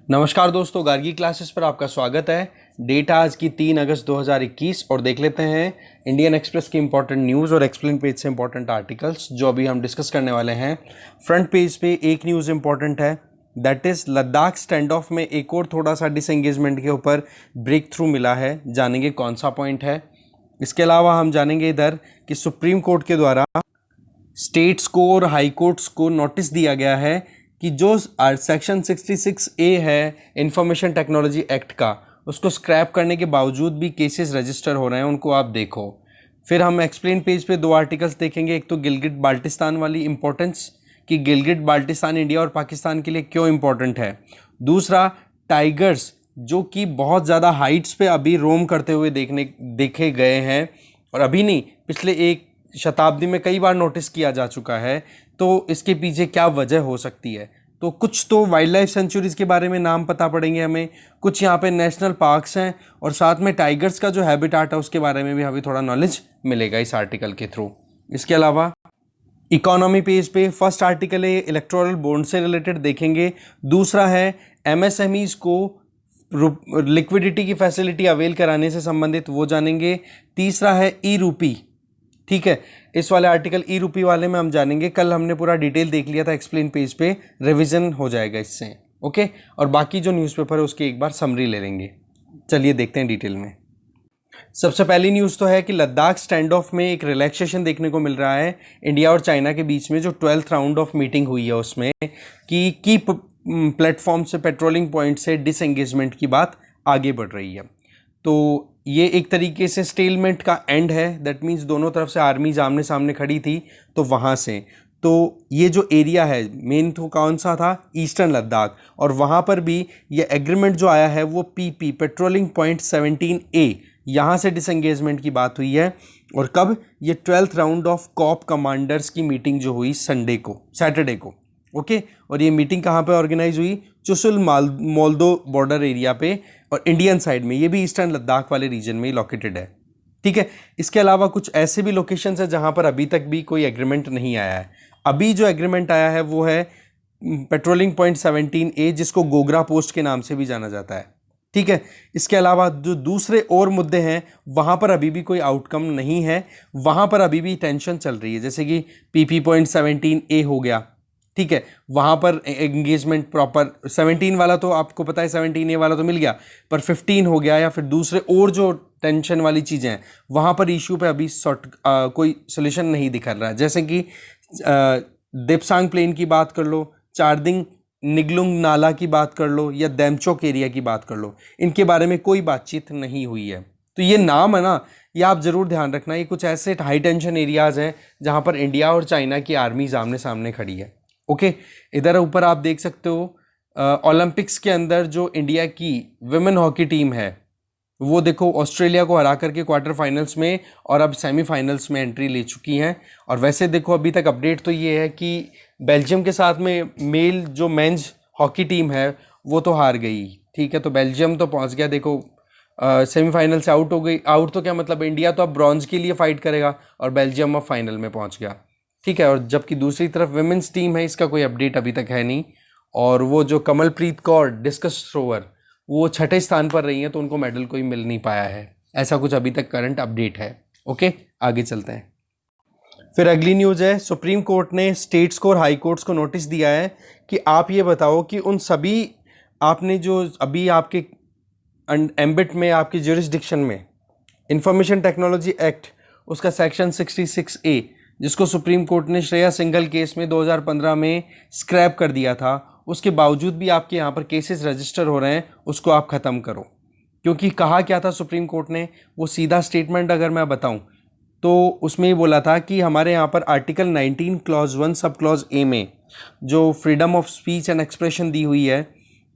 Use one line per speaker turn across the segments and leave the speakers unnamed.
नमस्कार दोस्तों, गार्गी क्लासेस पर आपका स्वागत है। डेट आज की 3 अगस्त 2021 और देख लेते हैं इंडियन एक्सप्रेस की इंपॉर्टेंट न्यूज़ और एक्सप्लेन पेज से इंपॉर्टेंट आर्टिकल्स जो अभी हम डिस्कस करने वाले हैं। फ्रंट पेज पे एक न्यूज़ इंपॉर्टेंट है, that is Ladakh stand of में एक और थोड़ा सा डिसएंगेजमेंट के ऊपर ब्रेक थ्रू मिला है। जानेंगे कौन सा पॉइंट है। इसके अलावा हम जानेंगे इधर कि सुप्रीम कोर्ट के द्वारा स्टेट्स को और हाई कोर्ट्स को नोटिस दिया गया है कि जो सेक्शन 66A है इंफॉर्मेशन टेक्नोलॉजी एक्ट का, उसको स्क्रैप करने के बावजूद भी केसेस रजिस्टर हो रहे हैं, उनको आप देखो। फिर हम एक्सप्लेन पेज पे दो आर्टिकल्स देखेंगे। एक तो गिलगिट बाल्टिस्तान वाली इंपॉर्टेंस कि गिलगिट बाल्टिस्तान इंडिया और पाकिस्तान के लिए क्यों इंपॉर्टेंट है। दूसरा, टाइगर्स जो कि बहुत ज़्यादा हाइट्स पे अभी रोम करते हुए देखे गए हैं और अभी नहीं, पिछले एक शताब्दी में कई बार नोटिस किया जा चुका है। तो इसके पीछे क्या वजह हो सकती है। तो कुछ तो वाइल्ड लाइफ सेंचुरीज़ के बारे में नाम पता पड़ेंगे हमें, कुछ यहाँ पे नेशनल पार्क्स हैं और साथ में टाइगर्स का जो हैबिटाट है उसके बारे में भी हमें थोड़ा नॉलेज मिलेगा इस आर्टिकल के थ्रू। इसके अलावा इकोनॉमी पेज पे फर्स्ट आर्टिकल है इलेक्टोरल बॉन्ड से रिलेटेड देखेंगे। दूसरा है एमएसएमईज को लिक्विडिटी की फैसिलिटी अवेल कराने से संबंधित, वो जानेंगे। तीसरा है ई रूपी, ठीक है, इस वाले आर्टिकल ई रूपी वाले में हम जानेंगे। कल हमने पूरा डिटेल देख लिया था एक्सप्लेन पेज पे, रिवीजन हो जाएगा इससे, ओके। और बाकी जो न्यूज़पेपर है उसकी एक बार समरी ले लेंगे। चलिए देखते हैं डिटेल में। सबसे पहली न्यूज़ तो है कि लद्दाख स्टैंड ऑफ में एक रिलैक्सेशन देखने को मिल रहा है इंडिया और चाइना के बीच में। जो 12th राउंड ऑफ मीटिंग हुई है उसमें कि की प्लेटफॉर्म से, पेट्रोलिंग पॉइंट से डिसएंगेजमेंट की बात आगे बढ़ रही है। तो ये एक तरीके से स्टेलमेंट का एंड है। दैट मीन्स दोनों तरफ से आर्मीज आमने सामने खड़ी थी, तो वहाँ से तो ये जो एरिया है मेन तो कौन सा था, ईस्टर्न लद्दाख, और वहाँ पर भी ये एग्रीमेंट जो आया है वो पीपी पेट्रोलिंग पॉइंट 17A यहाँ से डिसएंगेजमेंट की बात हुई है। और कब, ये 12th round of COP commanders की मीटिंग जो हुई सैटरडे को, ओके। और ये मीटिंग कहाँ पे ऑर्गेनाइज हुई, चुशुल मोल्दो बॉर्डर एरिया पे और इंडियन साइड में, ये भी ईस्टर्न लद्दाख वाले रीजन में ही लोकेटेड है, ठीक है। इसके अलावा कुछ ऐसे भी लोकेशंस है जहाँ पर अभी तक भी कोई एग्रीमेंट नहीं आया है। अभी जो एग्रीमेंट आया है वो है पेट्रोलिंग पॉइंट 17A, जिसको गोगरा पोस्ट के नाम से भी जाना जाता है, ठीक है। इसके अलावा जो दूसरे और मुद्दे हैं वहाँ पर अभी भी कोई आउटकम नहीं है, वहाँ पर अभी भी टेंशन चल रही है। जैसे कि पीपी पॉइंट 17A हो गया, ठीक है, वहाँ पर एंगेजमेंट प्रॉपर 17 वाला तो आपको पता है, 17A वाला तो मिल गया, पर 15 हो गया या फिर दूसरे और जो टेंशन वाली चीज़ें हैं वहाँ पर इशू पे अभी कोई सोल्यूशन नहीं दिखा रहा है। जैसे कि देपसांग प्लेन की बात कर लो, चारदिंग निगलुंग नाला की बात कर लो या देमचोक एरिया की बात कर लो, इनके बारे में कोई बातचीत नहीं हुई है। तो ये नाम है ना, ये आप ज़रूर ध्यान रखना, ये कुछ ऐसे हाई टेंशन एरियाज़ हैं जहाँ पर इंडिया और चाइना की आर्मीज आमने सामने खड़ी है, ओके। इधर ऊपर आप देख सकते हो ओलंपिक्स के अंदर जो इंडिया की विमेन हॉकी टीम है वो देखो ऑस्ट्रेलिया को हरा करके क्वार्टर फाइनल्स में और अब सेमीफाइनल्स में एंट्री ले चुकी हैं। और वैसे देखो अभी तक अपडेट तो ये है कि बेल्जियम के साथ में मेल जो मेंस हॉकी टीम है वो तो हार गई, ठीक है। तो बेल्जियम तो पहुंच गया, देखो सेमीफाइनल से आउट हो गई। आउट तो क्या मतलब, इंडिया तो अब ब्रॉन्ज के लिए फाइट करेगा और बेल्जियम अब फाइनल में पहुंच गया, ठीक है। और जबकि दूसरी तरफ विमेंस टीम है, इसका कोई अपडेट अभी तक है नहीं। और वो जो कमलप्रीत कौर डिस्कस थ्रोवर, वो 6ठे स्थान पर रही हैं, तो उनको मेडल कोई मिल नहीं पाया है। ऐसा कुछ अभी तक करंट अपडेट है, ओके। आगे चलते हैं। फिर अगली न्यूज़ है, सुप्रीम कोर्ट ने स्टेट्स को और हाई कोर्ट्स को नोटिस दिया है कि आप ये बताओ कि उन सभी आपने जो अभी आपके एम्बिट में, आपकी ज्यूरिसडिक्शन में इंफॉर्मेशन टेक्नोलॉजी एक्ट, उसका सेक्शन 66A जिसको सुप्रीम कोर्ट ने श्रेया सिंघल केस में 2015 में स्क्रैप कर दिया था, उसके बावजूद भी आपके यहाँ पर केसेस रजिस्टर हो रहे हैं, उसको आप ख़त्म करो। क्योंकि कहा क्या था सुप्रीम कोर्ट ने, वो सीधा स्टेटमेंट अगर मैं बताऊं तो उसमें ही बोला था कि हमारे यहाँ पर article 19 clause 1 sub clause A में जो freedom of speech and expression दी हुई है,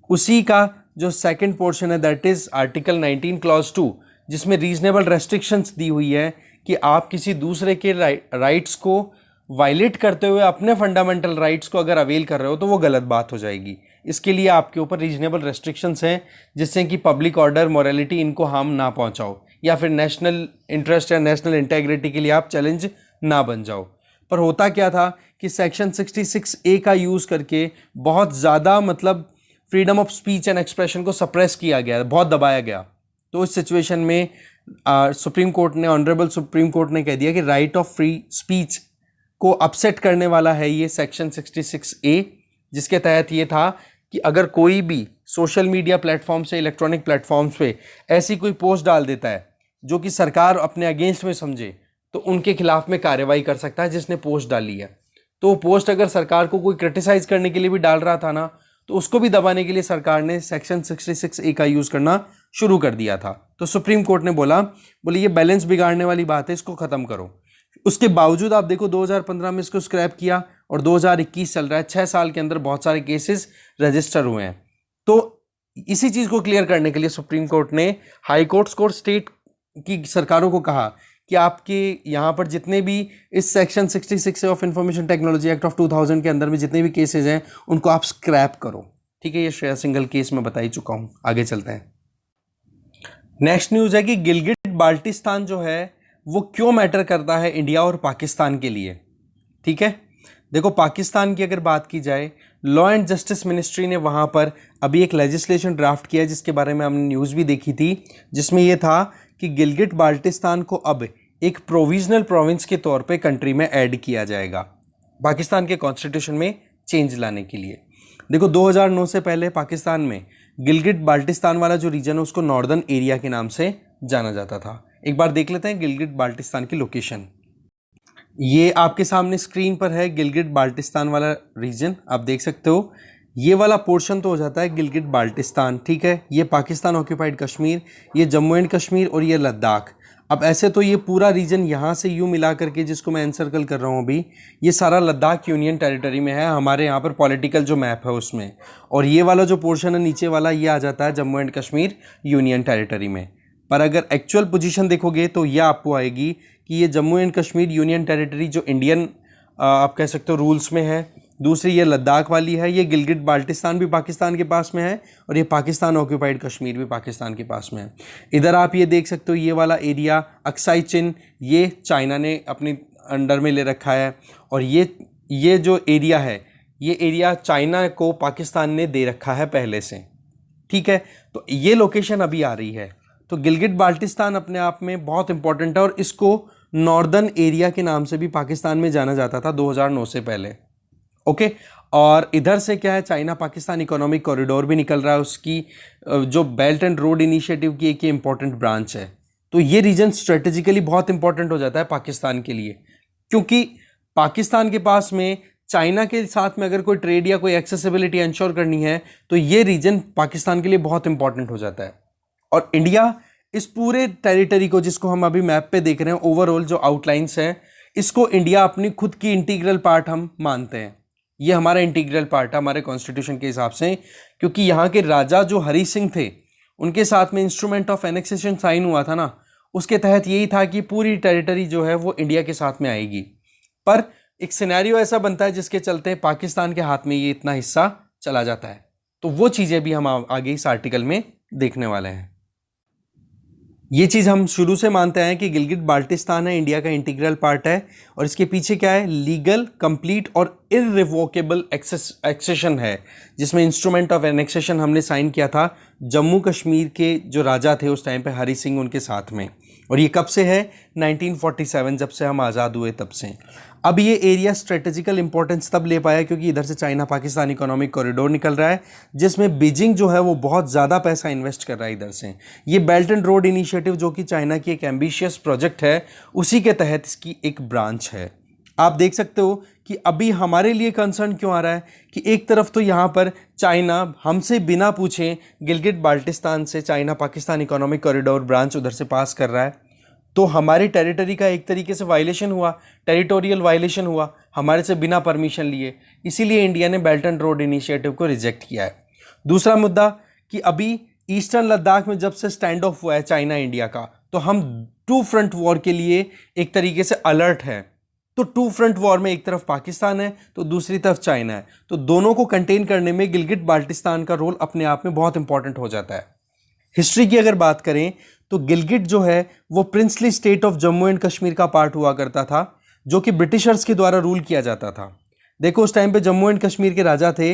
उसी का जो सेकंड पोर्शन है दैट इज़ आर्टिकल 19 क्लॉज 2, जिसमें रीजनेबल रेस्ट्रिक्शंस दी हुई है कि आप किसी दूसरे के राइट्स को वायलेट करते हुए अपने फंडामेंटल राइट्स को अगर अवेल कर रहे हो तो वो गलत बात हो जाएगी। इसके लिए आपके ऊपर रीजनेबल रेस्ट्रिक्शंस हैं, जिससे कि पब्लिक ऑर्डर, मोरालिटी, इनको हार्म ना पहुंचाओ या फिर नेशनल इंटरेस्ट या नेशनल इंटेग्रिटी के लिए आप चैलेंज ना बन जाओ। पर होता क्या था कि सेक्शन 66A का यूज़ करके बहुत ज़्यादा मतलब freedom of speech and expression को सप्रेस किया गया, बहुत दबाया गया। तो इस सिचुएशन में सुप्रीम कोर्ट ने, ऑनरेबल सुप्रीम कोर्ट ने कह दिया कि राइट ऑफ फ्री स्पीच को अपसेट करने वाला है ये सेक्शन 66A, जिसके तहत ये था कि अगर कोई भी सोशल मीडिया प्लेटफॉर्म से, इलेक्ट्रॉनिक प्लेटफॉर्म्स पे ऐसी कोई पोस्ट डाल देता है जो कि सरकार अपने अगेंस्ट में समझे, तो उनके खिलाफ में कार्रवाई कर सकता है जिसने पोस्ट डाली है। तो वो पोस्ट अगर सरकार को कोई क्रिटिसाइज करने के लिए भी डाल रहा था ना, तो उसको भी दबाने के लिए सरकार ने सेक्शन 66A का यूज़ करना शुरू कर दिया था। तो सुप्रीम कोर्ट ने बोले ये बैलेंस बिगाड़ने वाली बात है, इसको ख़त्म करो। उसके बावजूद आप देखो 2015 में इसको स्क्रैप किया और 2021 चल रहा है, 6 साल के अंदर बहुत सारे केसेस रजिस्टर हुए हैं। तो इसी चीज़ को क्लियर करने के लिए सुप्रीम कोर्ट ने हाई कोर्ट्स को, स्टेट की सरकारों को कहा कि आपके यहाँ पर जितने भी इस section 66 of information technology act of 2000 के अंदर में जितने भी केसेस हैं उनको आप स्क्रैप करो। ठीक है, ये श्रेया सिंघल केस में बता ही चुका हूँ। आगे चलते हैं। नेक्स्ट न्यूज़ है कि गिलगिट बाल्टिस्तान जो है वो क्यों मैटर करता है इंडिया और पाकिस्तान के लिए। ठीक है, देखो पाकिस्तान की अगर बात की जाए, लॉ एंड जस्टिस मिनिस्ट्री ने वहाँ पर अभी एक लेजिस्लेशन ड्राफ्ट किया जिसके बारे में हमने न्यूज़ भी देखी थी, जिसमें ये था कि गिलगिट बाल्टिस्तान को अब एक प्रोविजनल प्रोविंस के तौर पे कंट्री में ऐड किया जाएगा पाकिस्तान के कॉन्स्टिट्यूशन में चेंज लाने के लिए। देखो 2009 से पहले पाकिस्तान में गिलगिट बाल्टिस्तान वाला जो रीजन है उसको नॉर्दर्न एरिया के नाम से जाना जाता था। एक बार देख लेते हैं गिलगिट बाल्टिस्तान की लोकेशन। ये आपके सामने स्क्रीन पर है गिलगिट बाल्टिस्तान वाला रीजन, आप देख सकते हो। ये वाला पोर्शन तो हो जाता है गिलगिट बाल्टिस्तान, ठीक है। ये पाकिस्तान ऑक्यूपाइड कश्मीर, ये जम्मू एंड कश्मीर और ये लद्दाख। अब ऐसे तो ये पूरा रीजन यहाँ से यूँ मिला करके जिसको मैं एनसर्कल कर रहा हूँ अभी, ये सारा लद्दाख यूनियन टेरिटरी में है हमारे यहाँ पर पॉलिटिकल जो मैप है उसमें। और ये वाला जो पोर्शन है नीचे वाला, ये आ जाता है Jammu and Kashmir union territory में। पर अगर एक्चुअल पोजीशन देखोगे तो ये आपको आएगी कि ये Jammu and Kashmir union territory जो इंडियन आप कह सकते हो रूल्स में है। दूसरी ये लद्दाख वाली है, ये गिलगिट बाल्टिस्तान भी पाकिस्तान के पास में है और ये पाकिस्तान ऑक्यूपाइड कश्मीर भी पाकिस्तान के पास में है। इधर आप ये देख सकते हो ये वाला एरिया अक्साई चिन, ये चाइना ने अपनी अंडर में ले रखा है। और ये जो एरिया है, ये एरिया चाइना को पाकिस्तान ने दे रखा है पहले से। ठीक है, तो ये लोकेशन अभी आ रही है। तो गिलगिट बाल्टिस्तान अपने आप में बहुत इंपॉर्टेंट है और इसको नॉर्दर्न एरिया के नाम से भी पाकिस्तान में जाना जाता था 2009 से पहले। ओके, और इधर से क्या है, चाइना पाकिस्तान इकोनॉमिक कॉरिडोर भी निकल रहा है, उसकी जो बेल्ट एंड रोड इनिशिएटिव की एक इंपॉर्टेंट ब्रांच है। तो ये रीजन स्ट्रेटेजिकली बहुत इंपॉर्टेंट हो जाता है पाकिस्तान के लिए, क्योंकि पाकिस्तान के पास में चाइना के साथ में अगर कोई ट्रेड या कोई एक्सेसिबिलिटी इंश्योर करनी है तो ये रीजन पाकिस्तान के लिए बहुत इंपॉर्टेंट हो जाता है। और इंडिया इस पूरे टेरिटरी को, जिसको हम अभी मैप पे देख रहे हैं, ओवरऑल जो आउटलाइंस है, इसको इंडिया अपनी खुद की इंटीग्रल पार्ट हम मानते हैं। ये हमारा इंटीग्रल पार्ट है हमारे कॉन्स्टिट्यूशन के हिसाब से, क्योंकि यहाँ के राजा जो हरी सिंह थे उनके साथ में इंस्ट्रूमेंट ऑफ एनेक्सेशन साइन हुआ था ना, उसके तहत यही था कि पूरी टेरिटरी जो है वो इंडिया के साथ में आएगी। पर एक सिनेरियो ऐसा बनता है जिसके चलते पाकिस्तान के हाथ में ये इतना हिस्सा चला जाता है। तो वो चीज़ें भी हम आगे इस आर्टिकल में देखने वाले हैं। ये चीज़ हम शुरू से मानते हैं कि गिलगिट बाल्टिस्तान है इंडिया का इंटीग्रल पार्ट है, और इसके पीछे क्या है, लीगल, कंप्लीट और इररिवोकेबल एक्सेशन है, जिसमें इंस्ट्रूमेंट ऑफ एनेक्सेशन हमने साइन किया था जम्मू कश्मीर के जो राजा थे उस टाइम पे, हरी सिंह उनके साथ में। और ये कब से है, 1947, जब से हम आज़ाद हुए तब से। अब ये एरिया स्ट्रेटेजिकल इंपॉर्टेंस तब ले पाया क्योंकि इधर से चाइना पाकिस्तान इकोनॉमिक कॉरिडोर निकल रहा है, जिसमें बीजिंग जो है वो बहुत ज़्यादा पैसा इन्वेस्ट कर रहा है इधर से। ये बेल्ट एंड रोड इनिशिएटिव जो कि चाइना की एक एम्बिशियस प्रोजेक्ट है, उसी के तहत इसकी एक ब्रांच है। आप देख सकते हो कि अभी हमारे लिए कंसर्न क्यों आ रहा है कि एक तरफ तो यहाँ पर चाइना हमसे बिना पूछे गिलगिट बाल्टिस्तान से China Pakistan economic corridor branch उधर से पास कर रहा है, तो हमारी टेरिटरी का एक तरीके से वायलेशन हुआ, टेरिटोरियल वायलेशन हुआ हमारे से बिना परमिशन लिए। इसीलिए इंडिया ने बेल्ट एंड रोड इनिशिएटिव को रिजेक्ट किया है। दूसरा मुद्दा कि अभी ईस्टर्न लद्दाख में जब से स्टैंड ऑफ हुआ है चाइना इंडिया का, तो हम टू फ्रंट वॉर के लिए एक तरीके से अलर्ट है। तो टू फ्रंट वॉर में एक तरफ पाकिस्तान है तो दूसरी तरफ चाइना है, तो दोनों को कंटेन करने में गिलगिट बाल्टिस्तान का रोल अपने आप में बहुत इंपॉर्टेंट हो जाता है। हिस्ट्री की अगर बात करें तो गिलगिट जो है वो princely state of Jammu and Kashmir का पार्ट हुआ करता था, जो कि ब्रिटिशर्स के द्वारा रूल किया जाता था। देखो उस टाइम पे जम्मू एंड कश्मीर के राजा थे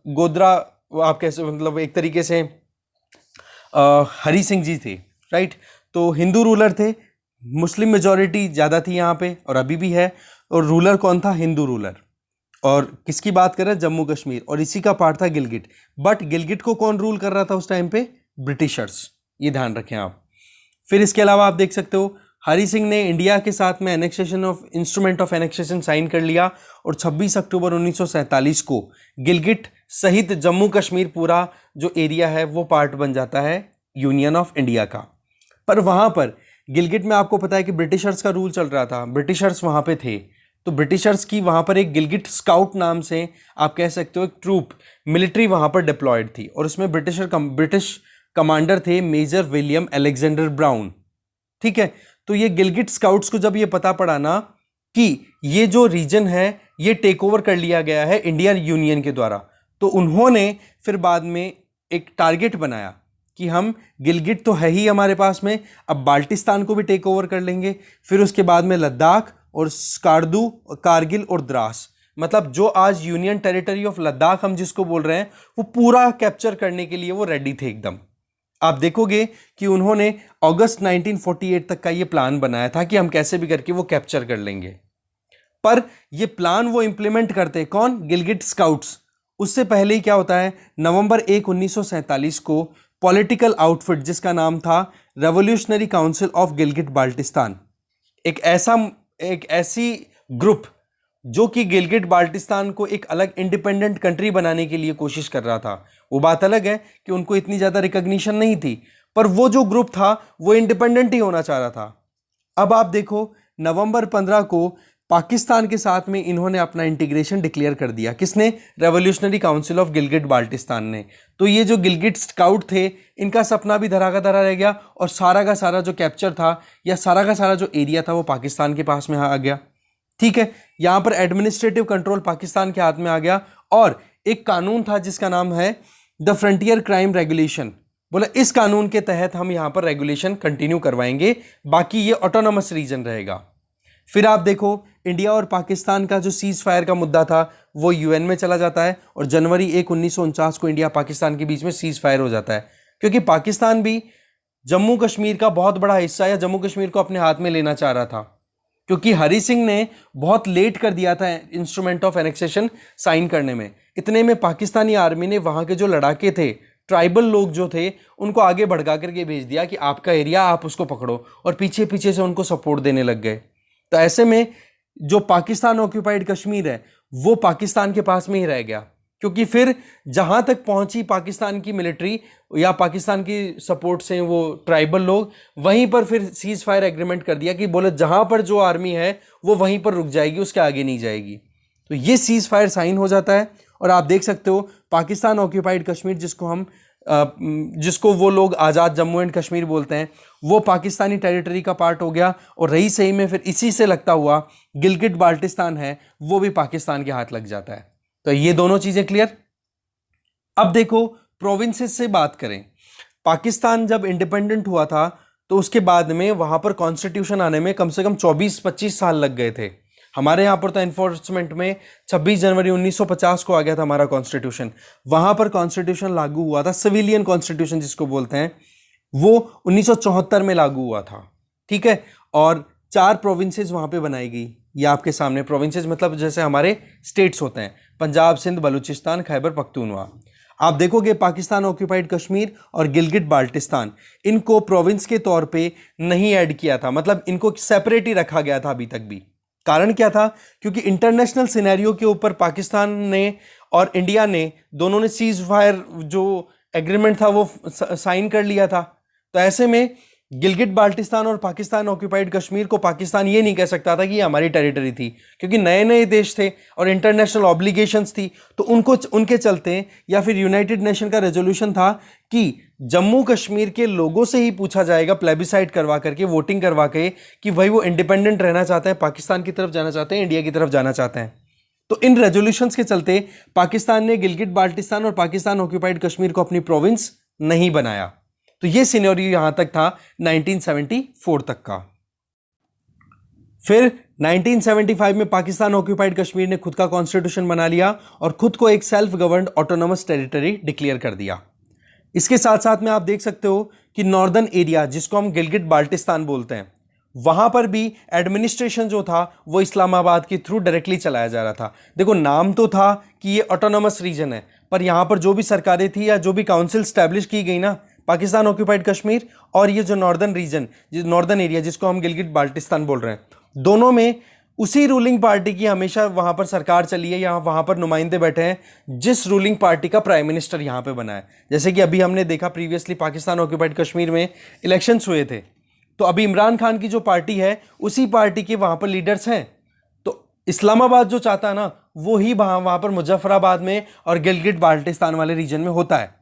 गोदरा वो आप कैसे मतलब एक तरीके से हरी सिंह जी थे, राइट। तो हिंदू रूलर थे, मुस्लिम मेजॉरिटी ज़्यादा थी यहाँ पे और अभी भी है। और रूलर कौन था? हिंदू रूलर। और किसकी बात कर रहे हैं? जम्मू कश्मीर, और इसी का पार्ट था गिलगिट। बट गिलगिट को कौन रूल कर रहा था उस टाइम पे? ब्रिटिशर्स, ये ध्यान रखें आप। फिर इसके अलावा आप देख सकते हो हरी सिंह ने इंडिया के साथ में annexation of instrument of annexation sign कर लिया और 26 अक्टूबर 1947 को गिलगिट सहित जम्मू कश्मीर पूरा जो एरिया है वो पार्ट बन जाता है यूनियन ऑफ इंडिया का। पर वहां पर गिलगिट में आपको पता है कि ब्रिटिशर्स का रूल चल रहा था, ब्रिटिशर्स वहां पे थे। तो ब्रिटिशर्स की वहां पर एक गिलगिट स्काउट नाम से आप कह सकते हो एक ट्रूप मिलिट्री वहां पर डिप्लॉयड थी, और उसमें ब्रिटिश कमांडर थे मेजर विलियम अलेक्जेंडर ब्राउन। ठीक है। तो ये गिलगिट स्काउट्स को जब ये पता पड़ा ना कि ये जो रीजन है ये टेक ओवर कर लिया गया है इंडियन यूनियन के द्वारा, तो उन्होंने फिर बाद में एक टारगेट बनाया कि हम गिलगिट तो है ही हमारे पास में, अब बाल्टिस्तान को भी टेक ओवर कर लेंगे। फिर उसके बाद में लद्दाख और स्कार्दू, कारगिल और द्रास, मतलब जो आज यूनियन टेरिटरी ऑफ लद्दाख हम जिसको बोल रहे हैं, वो पूरा कैप्चर करने के लिए वो रेडी थे एकदम। आप देखोगे कि उन्होंने अगस्त 1948 तक का ये प्लान बनाया था कि हम कैसे भी करके वो कैप्चर कर लेंगे। पर ये प्लान वो इंप्लीमेंट करते कौन? गिलगिट स्काउट्स। उससे पहले ही क्या होता है, नवंबर 1 1947 को पॉलिटिकल आउटफिट जिसका नाम था revolutionary council of Gilgit Baltistan, एक ऐसी ग्रुप जो कि गिलगिट बाल्टिस्तान को एक अलग इंडिपेंडेंट कंट्री बनाने के लिए कोशिश कर रहा था। वो बात अलग है कि उनको इतनी ज़्यादा रिकॉग्निशन नहीं थी, पर वो जो ग्रुप था वो इंडिपेंडेंट ही होना चाह रहा था। अब आप देखो नवंबर 15 को पाकिस्तान के साथ में इन्होंने अपना इंटीग्रेशन डिक्लेयर कर दिया। किसने? Revolutionary council of Gilgit Baltistan ने। तो ये जो गिलगिट स्काउट थे इनका सपना भी धरा का धरा रह गया, और सारा का सारा जो कैप्चर था या सारा का सारा जो एरिया था वो पाकिस्तान के पास में आ गया। ठीक है। यहां पर एडमिनिस्ट्रेटिव कंट्रोल पाकिस्तान के हाथ में आ गया, और एक कानून था जिसका नाम है द फ्रंटियर क्राइम रेगुलेशन। बोला इस कानून के तहत हम यहां पर रेगुलेशन कंटिन्यू करवाएंगे, बाकी ये ऑटोनोमस रीजन रहेगा। फिर आप देखो इंडिया और पाकिस्तान का जो सीज फायर का मुद्दा था वो यूएन में चला जाता है, और जनवरी 1 1949 को इंडिया पाकिस्तान के बीच में सीज फायर हो जाता है, क्योंकि पाकिस्तान भी जम्मू कश्मीर का बहुत बड़ा हिस्सा या जम्मू कश्मीर को अपने हाथ में लेना चाह रहा था, क्योंकि हरी सिंह ने बहुत लेट कर दिया था इंस्ट्रूमेंट ऑफ एनेक्सेशन साइन करने में। इतने में पाकिस्तानी आर्मी ने वहां के जो लड़ाके थे, ट्राइबल लोग जो थे, उनको आगे भड़का करके भेज दिया कि आपका एरिया आप उसको पकड़ो, और पीछे पीछे से उनको सपोर्ट देने लग गए। तो ऐसे में जो पाकिस्तान ऑक्यूपाइड कश्मीर है वो पाकिस्तान के पास में ही रह गया, क्योंकि फिर जहां तक पहुंची पाकिस्तान की मिलिट्री या पाकिस्तान की सपोर्ट से वो ट्राइबल लोग, वहीं पर फिर सीज फायर एग्रीमेंट कर दिया कि बोले जहां पर जो आर्मी है वो वहीं पर रुक जाएगी, उसके आगे नहीं जाएगी। तो ये सीज फायर साइन हो जाता है, और आप देख सकते हो पाकिस्तान ऑक्यूपाइड कश्मीर जिसको वो लोग आज़ाद जम्मू एंड कश्मीर बोलते हैं, वो पाकिस्तानी टेरिटरी का पार्ट हो गया, और रही सही में फिर इसी से लगता हुआ गिलगिट बाल्टिस्तान है वो भी पाकिस्तान के हाथ लग जाता है। तो ये दोनों चीज़ें क्लियर। अब देखो प्रोविंसेस से बात करें, पाकिस्तान जब इंडिपेंडेंट हुआ था तो उसके बाद में वहां पर कॉन्स्टिट्यूशन आने में कम से कम 24-25 साल लग गए थे। हमारे यहाँ पर तो एनफोर्समेंट में 26 जनवरी 1950 को आ गया था हमारा कॉन्स्टिट्यूशन। वहां पर कॉन्स्टिट्यूशन लागू हुआ था, सिविलियन कॉन्स्टिट्यूशन जिसको बोलते हैं, वो 1974 में लागू हुआ था। ठीक है। और 4 प्रोविंसेस वहां पे बनाई गई। ये आपके सामने प्रोविंसेस मतलब जैसे हमारे स्टेट्स होते हैं, पंजाब, सिंध, बलूचिस्तान, खैबर पख्तूनवा। आप देखोगे पाकिस्तान ऑक्यूपाइड कश्मीर और गिलगिट बाल्टिस्तान, इनको प्रोविंस के तौर पे नहीं ऐड किया था, मतलब इनको सेपरेट ही रखा गया था अभी तक भी। कारण क्या था? क्योंकि इंटरनेशनल सिनेरियो के ऊपर पाकिस्तान ने और इंडिया ने दोनों ने सीज फायर जो एग्रीमेंट था वो साइन कर लिया था। तो ऐसे में गिलगिट बाल्टिस्तान और पाकिस्तान ऑक्यूपाइड कश्मीर को पाकिस्तान ये नहीं कह सकता था कि ये हमारी टेरिटरी थी, क्योंकि नए नए देश थे और इंटरनेशनल ऑब्लिगेशंस थी। तो उनके चलते या फिर यूनाइटेड नेशन का रेजोल्यूशन था कि जम्मू कश्मीर के लोगों से ही पूछा जाएगा, प्लेबिसाइड करवा करके, वोटिंग करवा के, कि भाई वो इंडिपेंडेंट रहना चाहते हैं, पाकिस्तान की तरफ जाना चाहते हैं, इंडिया की तरफ जाना चाहते हैं। तो इन रेजोल्यूशंस के चलते पाकिस्तान ने गिलगिट बाल्टिस्तान और पाकिस्तान ऑक्यूपाइड कश्मीर को अपनी प्रोविंस नहीं बनाया। तो ये सिनेरियो यहां तक था 1974 तक का। फिर 1975 में पाकिस्तान ऑक्यूपाइड कश्मीर ने खुद का कॉन्स्टिट्यूशन बना लिया और खुद को एक self governed autonomous territory declare कर दिया। इसके साथ साथ में आप देख सकते हो कि नॉर्दर्न एरिया, जिसको हम गिलगिट बाल्टिस्तान बोलते हैं, वहां पर भी एडमिनिस्ट्रेशन जो था वो इस्लामाबाद के थ्रू डायरेक्टली चलाया जा रहा था। देखो, नाम तो था कि ये ऑटोनोमस रीजन है, पर यहां पर जो भी सरकारें थी या जो भी काउंसिल स्टैब्लिश की गई ना, पाकिस्तान ऑक्यूपाइड कश्मीर और ये जो नॉर्दर्न रीजन, नॉर्दर्न एरिया जिसको हम गिलगिट बाल्टिस्तान बोल रहे हैं, दोनों में उसी रूलिंग पार्टी की हमेशा वहां पर सरकार चली है, यहाँ वहां पर नुमाइंदे बैठे हैं जिस रूलिंग पार्टी का प्राइम मिनिस्टर यहां पे बना है। जैसे कि अभी हमने देखा प्रीवियसली पाकिस्तान ऑक्यूपाइड कश्मीर में इलेक्शंस हुए थे, तो अभी इमरान खान की जो पार्टी है उसी पार्टी के वहां पर लीडर्स हैं। तो इस्लामाबाद जो चाहता है ना, वो ही वहां पर मुजफ्फराबाद में और गिलगिट बाल्टिस्तान वाले रीजन में होता है।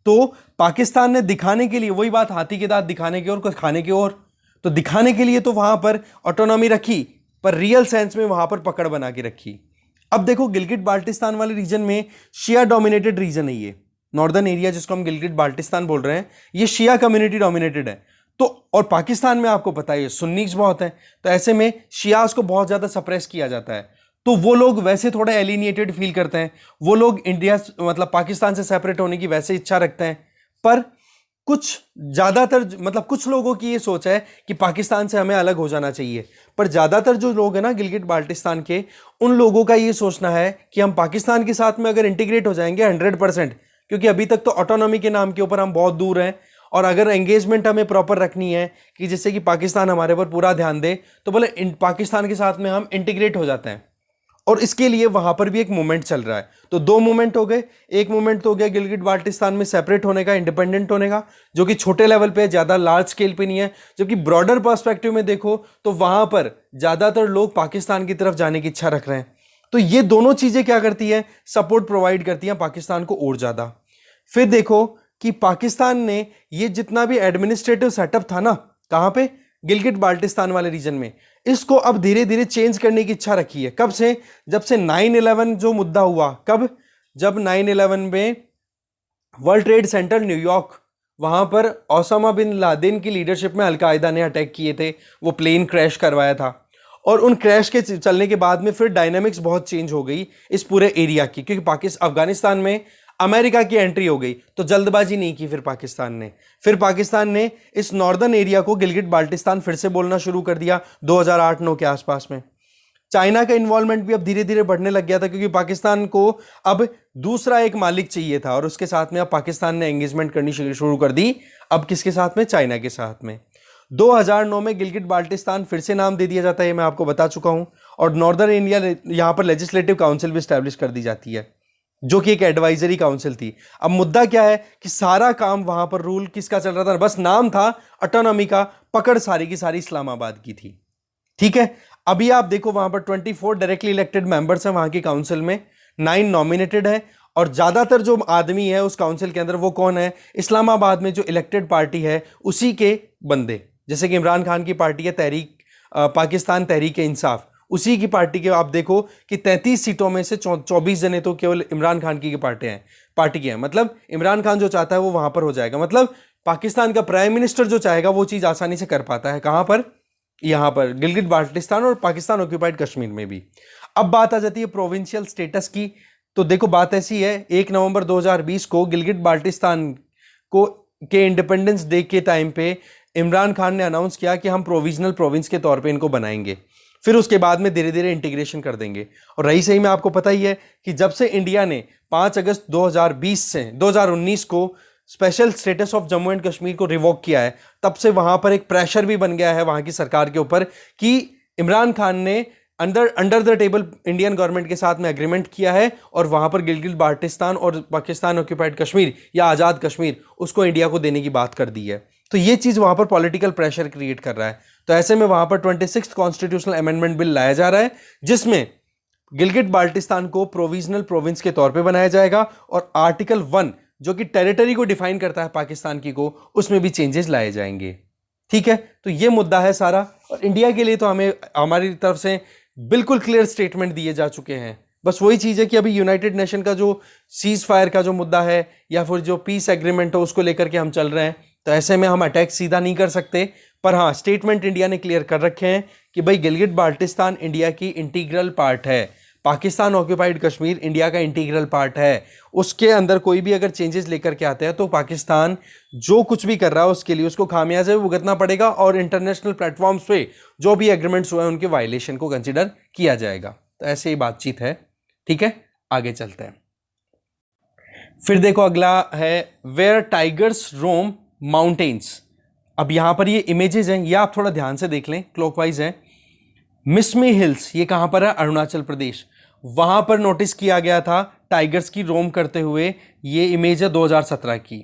तो पाकिस्तान ने दिखाने के लिए, वही बात, हाथी के दांत दिखाने की ओर कुछ खाने की ओर, तो दिखाने के लिए तो वहां पर ऑटोनॉमी रखी, पर रियल सेंस में वहां पर पकड़ बना के रखी। अब देखो, गिलगिट बाल्टिस्तान वाले रीजन में शिया डोमिनेटेड रीजन है ये नॉर्दर्न एरिया जिसको हम गिलगिट बाल्टिस्तान बोल रहे हैं, ये शिया कम्युनिटी डोमिनेटेड है। तो और पाकिस्तान में आपको पता है सुन्नीस बहुत है, तो ऐसे में शियास को बहुत ज्यादा सप्रेस किया जाता है। तो वो लोग वैसे थोड़ा एलिनिएटेड फील करते हैं, वो लोग इंडिया मतलब पाकिस्तान से सेपरेट होने की वैसे इच्छा रखते हैं, पर कुछ ज्यादातर मतलब कुछ लोगों की ये सोच है कि पाकिस्तान से हमें अलग हो जाना चाहिए। पर ज्यादातर जो लोग हैं ना गिलगिट बाल्टिस्तान के, उन लोगों का ये सोचना है कि हम पाकिस्तान के साथ में अगर इंटीग्रेट हो जाएंगे 100%, क्योंकि अभी तक तो ऑटोनॉमी के नाम के ऊपर हम बहुत दूर हैं, और अगर एंगेजमेंट हमें प्रॉपर रखनी है कि जिससे कि पाकिस्तान हमारे पर पूरा ध्यान दे, तो बोले पाकिस्तान के साथ में हम इंटीग्रेट हो जाते हैं। और इसके लिए वहां पर भी एक मूवमेंट चल रहा है। तो दो मूवमेंट हो गए, एक मूवमेंट तो हो गया गिलगिट बाल्टिस्तान में सेपरेट होने का, इंडिपेंडेंट होने का, जो कि छोटे लेवल पे है, ज्यादा लार्ज स्केल पे नहीं है। जबकि ब्रॉडर पर्सपेक्टिव में देखो तो वहां पर ज्यादातर लोग पाकिस्तान की तरफ जाने की इच्छा रख रहे हैं। तो ये दोनों चीजें क्या करती है, सपोर्ट प्रोवाइड करती हैं पाकिस्तान को और ज्यादा। फिर देखो कि पाकिस्तान ने ये जितना भी एडमिनिस्ट्रेटिव सेटअप था ना, कहां पे, गिलगिट बाल्टिस्तान वाले रीजन में, इसको अब धीरे धीरे चेंज करने की इच्छा रखी है। कब से, जब से 9/11 जो मुद्दा हुआ, कब, जब 9/11 में वर्ल्ड ट्रेड सेंटर न्यूयॉर्क, वहां पर ओसामा बिन लादेन की लीडरशिप में अलकायदा ने अटैक किए थे, वो प्लेन क्रैश करवाया था। और उन क्रैश के चलने के बाद में फिर डायनामिक्स बहुत चेंज हो गई इस पूरे एरिया की, क्योंकि पाकिस्तान अफगानिस्तान में अमेरिका की एंट्री हो गई, तो जल्दबाजी नहीं की फिर पाकिस्तान ने इस नॉर्दर्न एरिया को गिलगिट बाल्टिस्तान फिर से बोलना शुरू कर दिया 2008-9 के आसपास में। चाइना का इन्वॉल्वमेंट भी अब धीरे धीरे बढ़ने लग गया था, क्योंकि पाकिस्तान को अब दूसरा एक मालिक चाहिए था, और उसके साथ में अब पाकिस्तान ने एंगेजमेंट करनी शुरू कर दी। अब किसके साथ में, चाइना के साथ में। 2009 में गिलगिट बाल्टिस्तान फिर से नाम दे दिया जाता है, मैं आपको बता चुका हूं, और नॉर्दर्न इंडिया यहां पर लेजिस्लेटिव काउंसिल भी स्टैब्लिश कर दी जाती है, जो कि एक एडवाइजरी काउंसिल थी। अब मुद्दा क्या है कि सारा काम वहां पर रूल किसका चल रहा था, बस नाम था ऑटोनॉमी का, पकड़ सारी की सारी इस्लामाबाद की थी। ठीक है, अभी आप देखो वहां पर 24 डायरेक्टली इलेक्टेड मेंबर्स हैं वहां की काउंसिल में, 9 नॉमिनेटेड है, और ज्यादातर जो आदमी है उस काउंसिल के अंदर वो कौन है, इस्लामाबाद में जो इलेक्टेड पार्टी है उसी के बंदे। जैसे कि इमरान खान की पार्टी है पाकिस्तान तहरीक इंसाफ, उसी की पार्टी के आप देखो कि 33 सीटों में से 24 जने तो केवल इमरान खान की पार्टी के हैं। मतलब इमरान खान जो चाहता है वो वहां पर हो जाएगा, मतलब पाकिस्तान का प्राइम मिनिस्टर जो चाहेगा वो चीज आसानी से कर पाता है। कहां पर, यहां पर गिलगिट बाल्टिस्तान और पाकिस्तान ऑक्यूपाइड कश्मीर में भी। अब बात आ जाती है प्रोविंशियल स्टेटस की। तो देखो बात ऐसी है, 1 नवंबर 2020 को गिलगिट बाल्टिस्तान के इंडिपेंडेंस डे के टाइम पे इमरान खान ने अनाउंस किया कि हम प्रोविजनल प्रोविंस के तौर पे इनको बनाएंगे, फिर उसके बाद में धीरे धीरे इंटीग्रेशन कर देंगे। और रही सही में आपको पता ही है कि जब से इंडिया ने 5 अगस्त 2020 से 2019 को special status of Jammu and Kashmir को रिवोक किया है, तब से वहां पर एक प्रेशर भी बन गया है वहां की सरकार के ऊपर कि इमरान खान ने under the table Indian government के साथ में एग्रीमेंट किया है, और वहां पर गिलगिट बाल्टिस्तान और पाकिस्तान ऑक्यूपाइड कश्मीर या आजाद कश्मीर उसको इंडिया को देने की बात कर दी है। तो ये चीज वहां पर पॉलिटिकल प्रेशर क्रिएट कर रहा है। तो ऐसे में वहां पर 26th कॉन्स्टिट्यूशनल अमेंडमेंट बिल लाया जा रहा है, जिसमें गिलगिट बाल्टिस्तान को प्रोविजनल प्रोविंस के तौर पे बनाया जाएगा, और आर्टिकल 1 जो कि टेरिटरी को डिफाइन करता है पाकिस्तान की को, उसमें भी चेंजेस लाए जाएंगे। ठीक है, तो ये मुद्दा है सारा, और इंडिया के लिए तो हमें हमारी तरफ से बिल्कुल क्लियर स्टेटमेंट दिए जा चुके हैं। बस वही चीज है कि अभी यूनाइटेड नेशन का जो सीज फायर का जो मुद्दा है या फिर जो पीस एग्रीमेंट है उसको लेकर के हम चल रहे हैं, तो ऐसे में हम अटैक सीधा नहीं कर सकते, पर हाँ स्टेटमेंट इंडिया ने क्लियर कर रखे हैं कि भाई गिलगित बाल्टिस्तान इंडिया की इंटीग्रल पार्ट है, पाकिस्तान ऑक्यूपाइड कश्मीर इंडिया का इंटीग्रल पार्ट है। उसके अंदर कोई भी अगर चेंजेस लेकर के आते हैं तो पाकिस्तान जो कुछ भी कर रहा है उसके लिए उसको खामियाजा भी भुगतना पड़ेगा, और इंटरनेशनल प्लेटफॉर्म्स पे जो भी एग्रीमेंट्स हुए हैं उनके वायलेशन को कंसिडर किया जाएगा। तो ऐसे ही बातचीत है, ठीक है। आगे चलते हैं। फिर देखो अगला है वेयर टाइगर्स रोम माउंटेन्स। अब यहां पर ये इमेजेस हैं, ये आप थोड़ा ध्यान से देख लें, क्लॉकवाइज है। मिसमी हिल्स ये कहां पर है? अरुणाचल प्रदेश। वहां पर नोटिस किया गया था टाइगर्स की रोम करते हुए, ये इमेज है 2017 की।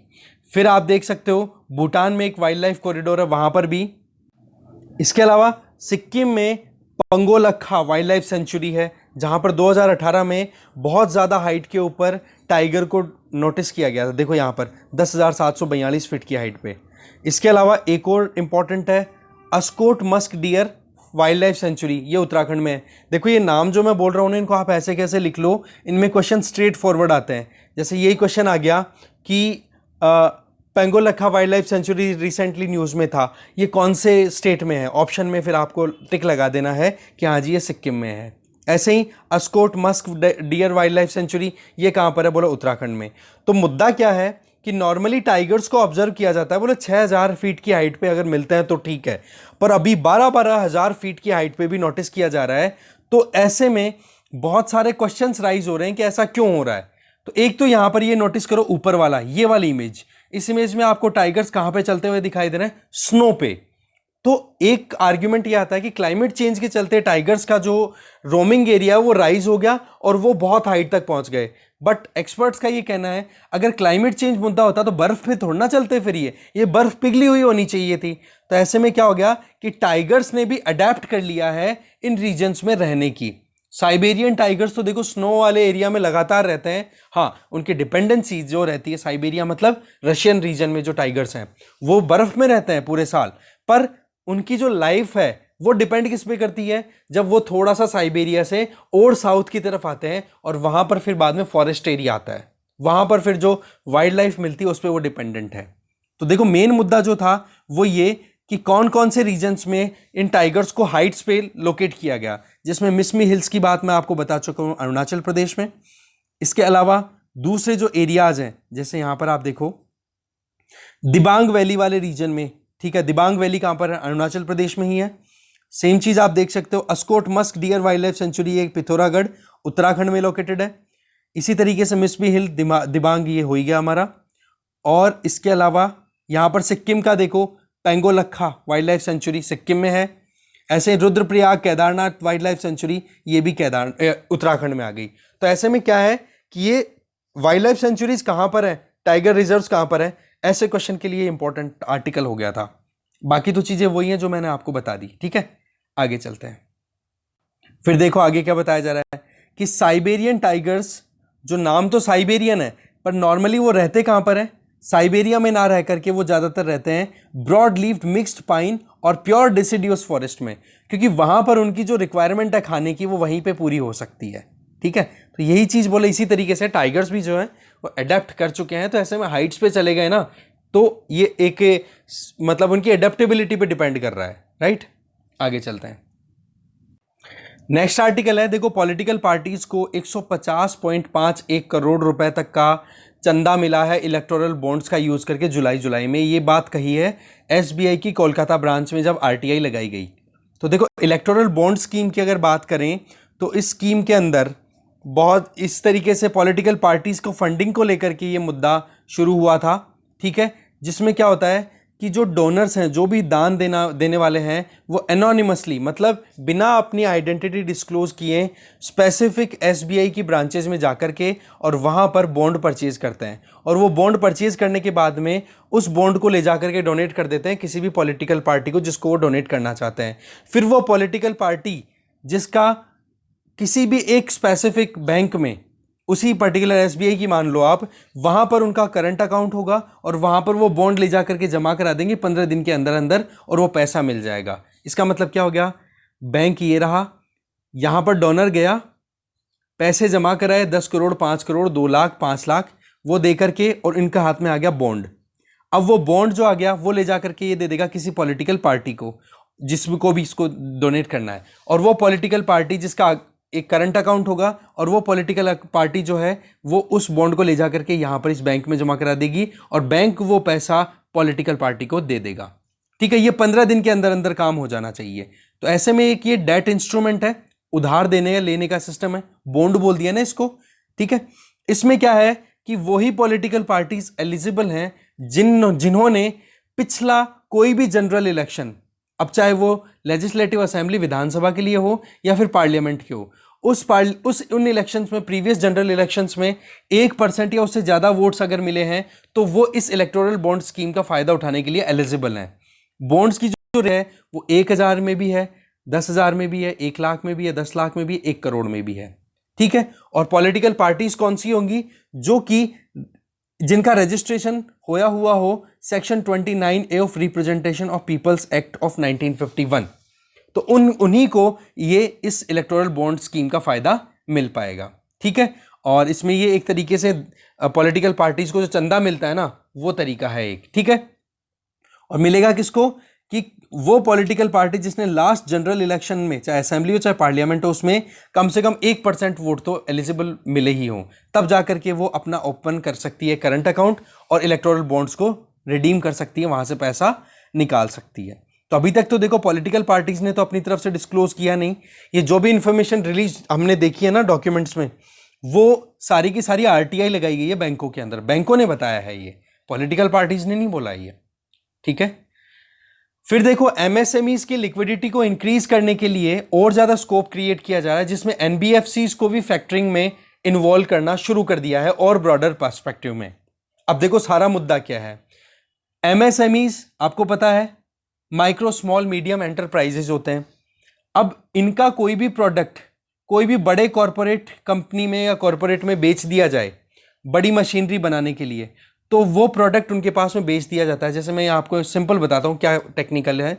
फिर आप देख सकते हो भूटान में एक वाइल्ड लाइफ कॉरिडोर है, वहां पर भी। इसके अलावा सिक्किम में पंगोलखा वाइल्ड लाइफ सेंचुरी है, जहां पर 2018 में बहुत ज़्यादा हाइट के ऊपर टाइगर को नोटिस किया गया था। देखो यहाँ पर 10,742 फीट की हाइट पे। इसके अलावा एक और इम्पॉर्टेंट है Askot musk deer wild life sanctuary, ये उत्तराखंड में है। देखो ये नाम जो मैं बोल रहा हूँ इनको आप ऐसे कैसे लिख लो, इनमें क्वेश्चन स्ट्रेट फॉरवर्ड आते हैं। जैसे यही क्वेश्चन आ गया कि Pangolakha wild life sanctuary recently news में था, ये कौन से स्टेट में है? ऑप्शन में फिर आपको टिक लगा देना है कि हाँ जी ये सिक्किम में है। ऐसे ही Askot musk deer wild life sanctuary ये कहाँ पर है? बोला उत्तराखंड में। तो मुद्दा क्या है कि नॉर्मली टाइगर्स को ऑब्जर्व किया जाता है, बोले 6,000 फीट की हाइट पे अगर मिलते हैं तो ठीक है, पर अभी 12,000 फीट की हाइट पे भी नोटिस किया जा रहा है। तो ऐसे में बहुत सारे क्वेश्चंस राइज हो रहे हैं कि ऐसा क्यों हो रहा है। तो एक तो यहां पर ये नोटिस करो ऊपर वाला, ये वाली इमेज, इस इमेज में आपको टाइगर्स कहां पे चलते हुए दिखाई दे रहे हैं? स्नो पे। तो एक आर्ग्यूमेंट ये आता है कि क्लाइमेट चेंज के चलते टाइगर्स का जो रोमिंग एरिया वो राइज हो गया और वो बहुत हाइट तक पहुंच गए। बट एक्सपर्ट्स का ये कहना है अगर क्लाइमेट चेंज मुद्दा होता तो बर्फ पे थोड़ा ना चलते, फिर ये बर्फ पिघली हुई होनी चाहिए थी। तो ऐसे में क्या हो गया कि टाइगर्स ने भी अडेप्ट कर लिया है इन रीजन्स में रहने की। साइबेरियन टाइगर्स तो देखो स्नो वाले एरिया में लगातार रहते हैं। हाँ उनकी डिपेंडेंसी जो रहती है, साइबेरिया मतलब रशियन रीजन में जो टाइगर्स हैं वो बर्फ में रहते हैं पूरे साल, पर उनकी जो लाइफ है वो डिपेंड किस पे करती है? जब वो थोड़ा सा साइबेरिया से और साउथ की तरफ आते हैं और वहां पर फिर बाद में फॉरेस्ट एरिया आता है, वहां पर फिर जो वाइल्ड लाइफ मिलती है उस पर वो डिपेंडेंट है। तो देखो मेन मुद्दा जो था वो ये कि कौन कौन से रीजन्स में इन टाइगर्स को हाइट्स पे लोकेट किया गया, जिसमें मिसमी हिल्स की बात मैं आपको बता चुका हूं अरुणाचल प्रदेश में। इसके अलावा दूसरे जो एरियाज हैं, जैसे यहां पर आप देखो दिबांग वैली वाले रीजन में, ठीक है, दिबांग वैली कहां पर है? अरुणाचल प्रदेश में ही है। सेम चीज आप देख सकते हो Askot musk deer wild life century एक पिथौरागढ़ उत्तराखंड में लोकेटेड है। इसी तरीके से मिसमी हिल दिबांग ये हो ही गया हमारा। और इसके अलावा यहां पर सिक्किम का देखो पेंगोलखा वाइल्ड लाइफ सेंचुरी सिक्किम में है। ऐसे Rudraprayag Kedarnath wild life sanctuary ये भी उत्तराखंड में आ गई। तो ऐसे में क्या है कि ये वाइल्ड लाइफ सेंचुरीज कहां पर है, टाइगर रिजर्व्स कहां पर है, ऐसे क्वेश्चन के लिए इंपॉर्टेंट आर्टिकल हो गया था। बाकी तो चीजें वही हैं जो मैंने आपको बता दी, ठीक है। आगे चलते हैं। फिर देखो आगे क्या बताया जा रहा है कि साइबेरियन टाइगर्स, जो नाम तो साइबेरियन है पर नॉर्मली वो रहते कहां पर है? साइबेरिया में ना रह करके वो ज्यादातर रहते हैं ब्रॉड लीव्ड मिक्स्ड पाइन और प्योर डिसिडियस फॉरेस्ट में, क्योंकि वहां पर उनकी जो रिक्वायरमेंट है खाने की वो वहीं पे पूरी हो सकती है, ठीक है। तो यही चीज बोले। इसी तरीके से टाइगर्स भी जो है वो अडेप्ट कर चुके हैं, तो ऐसे में हाइट्स पे चले गए ना, तो ये एक मतलब उनकी एडेप्टेबिलिटी पे डिपेंड कर रहा है, राइट। आगे चलते हैं। नेक्स्ट आर्टिकल है, देखो पॉलिटिकल पार्टीज को 150.51 करोड़ रुपए तक का चंदा मिला है इलेक्टोरल बॉन्ड्स का यूज करके जुलाई में। ये बात कही है एसबीआई की कोलकाता ब्रांच में जब आरटीआई लगाई गई। तो देखो इलेक्टोरल बॉन्ड स्कीम की अगर बात करें तो इस स्कीम के अंदर बहुत इस तरीके से पॉलिटिकल पार्टीज को फंडिंग को लेकर के ये मुद्दा शुरू हुआ था, ठीक है। जिसमें क्या होता है कि जो डोनर्स हैं, जो भी दान देने वाले हैं, वो एनोनिमसली मतलब बिना अपनी आइडेंटिटी डिस्क्लोज किए स्पेसिफिक एसबीआई की ब्रांचेज में जाकर के और वहाँ पर बॉन्ड परचेज करते हैं, और वो बॉन्ड परचेज करने के बाद में उस बॉन्ड को ले जाकर के डोनेट कर देते हैं किसी भी पॉलिटिकल पार्टी को जिसको वो डोनेट करना चाहते हैं। फिर वो पॉलिटिकल पार्टी जिसका किसी भी एक स्पेसिफिक बैंक में, उसी पर्टिकुलर एसबीआई की मान लो आप, वहां पर उनका करंट अकाउंट होगा और वहां पर वो बॉन्ड ले जाकर के जमा करा देंगे 15 दिन के अंदर अंदर, और वो पैसा मिल जाएगा। इसका मतलब क्या हो गया? बैंक ये रहा, यहां पर डोनर गया, पैसे जमा कराए 10 करोड़ 5 करोड़ 2 लाख 5 लाख, वो दे करके और इनका हाथ में आ गया बॉन्ड। अब वो बॉन्ड जो आ गया वो ले जा करके ये दे देगा किसी पॉलिटिकल पार्टी को, जिसको भी इसको डोनेट करना है, और वो पॉलिटिकल पार्टी जिसका एक करंट अकाउंट होगा, और वो पॉलिटिकल पार्टी जो है वो उस बॉन्ड को ले जा करके यहाँ पर इस बैंक में जमा करा देगी, और बैंक वो पैसा पॉलिटिकल पार्टी को दे देगा। ठीक है, ये 15 दिन के अंदर अंदर काम हो जाना चाहिए। तो ऐसे में एक ये डेट इंस्ट्रूमेंट है, उधार देने या लेने का सिस्टम है, बॉन्ड बोल दिया ना इसको। ठीक है, इसमें क्या है कि वही पॉलिटिकल पार्टीज एलिजिबल हैं जिन्होंने पिछला कोई भी जनरल इलेक्शन, अब चाहे वो लेजिस्लेटिव असेंबली विधानसभा के लिए हो या फिर पार्लियामेंट के हो, उन इलेक्शंस में, प्रीवियस जनरल इलेक्शंस में 1% या उससे ज़्यादा वोट्स अगर मिले हैं तो वो इस इलेक्टोरल बॉन्ड स्कीम का फ़ायदा उठाने के लिए एलिजिबल हैं। बॉन्ड्स की जो है वो 1,000 में भी है, 10,000 में भी है, 1 लाख में भी है, 10 लाख में भी है, 1 करोड़ में भी है। ठीक है, और पॉलिटिकल पार्टीज कौन सी होंगी? जो कि जिनका रजिस्ट्रेशन होया हुआ हो section 29A of representation of people's act of 1951, तो उन्हीं को ये इस इलेक्टोरल बॉन्ड स्कीम का फायदा मिल पाएगा। ठीक है, और इसमें ये एक तरीके से पॉलिटिकल पार्टीज को जो चंदा मिलता है ना, वो तरीका है एक। ठीक है, और मिलेगा किसको? कि वो पॉलिटिकल पार्टी जिसने लास्ट जनरल इलेक्शन में, चाहे असेंबली हो चाहे पार्लियामेंट हो, उसमें कम से कम 1% वोट तो एलिजिबल मिले ही हों, तब जाकर के वो अपना ओपन कर सकती है करंट अकाउंट और इलेक्टोरल बॉन्ड्स को रिडीम कर सकती है, वहां से पैसा निकाल सकती है। तो अभी तक तो देखो पॉलिटिकल पार्टीज ने तो अपनी तरफ से डिस्क्लोज किया नहीं। ये जो भी इंफॉर्मेशन रिलीज हमने देखी है ना डॉक्यूमेंट्स में, वो सारी की सारी RTI लगाई गई है बैंकों के अंदर, बैंकों ने बताया है, ये पॉलिटिकल पार्टीज ने नहीं बोला ये। ठीक है, फिर देखो MSMEs की लिक्विडिटी को इंक्रीज करने के लिए और ज्यादा स्कोप क्रिएट किया जा रहा है, जिसमें NBFCs को भी फैक्टरिंग में इन्वॉल्व करना शुरू कर दिया है और ब्रॉडर पर्सपेक्टिव में। अब देखो सारा मुद्दा क्या है। MSMEs आपको पता है माइक्रो स्मॉल मीडियम एंटरप्राइजेज होते हैं। अब इनका कोई भी प्रोडक्ट कोई भी बड़े कॉरपोरेट कंपनी में या कॉरपोरेट में बेच दिया जाए बड़ी मशीनरी बनाने के लिए, तो वो प्रोडक्ट उनके पास में बेच दिया जाता है। जैसे मैं आपको सिंपल बताता हूँ क्या टेक्निकल है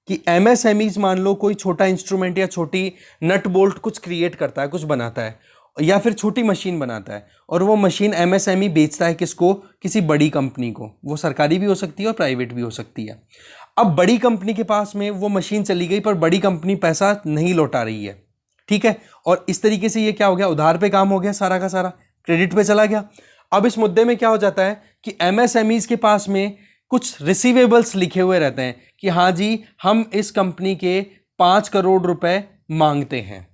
कि MSMEs मान लो कोई छोटा इंस्ट्रूमेंट या छोटी नट बोल्ट कुछ क्रिएट करता है, कुछ बनाता है, या फिर छोटी मशीन बनाता है, और वो मशीन MSME बेचता है किसको? किसी बड़ी कंपनी को। वो सरकारी भी हो सकती है और प्राइवेट भी हो सकती है। अब बड़ी कंपनी के पास में वो मशीन चली गई, पर बड़ी कंपनी पैसा नहीं लौटा रही है। ठीक है, और इस तरीके से ये क्या हो गया? उधार पे काम हो गया, सारा का सारा क्रेडिट पे चला गया। अब इस मुद्दे में क्या हो जाता है कि MSMEs के पास में कुछ रिसीवेबल्स लिखे हुए रहते हैं कि हाँ जी, हम इस कंपनी के 5 करोड़ रुपए मांगते हैं,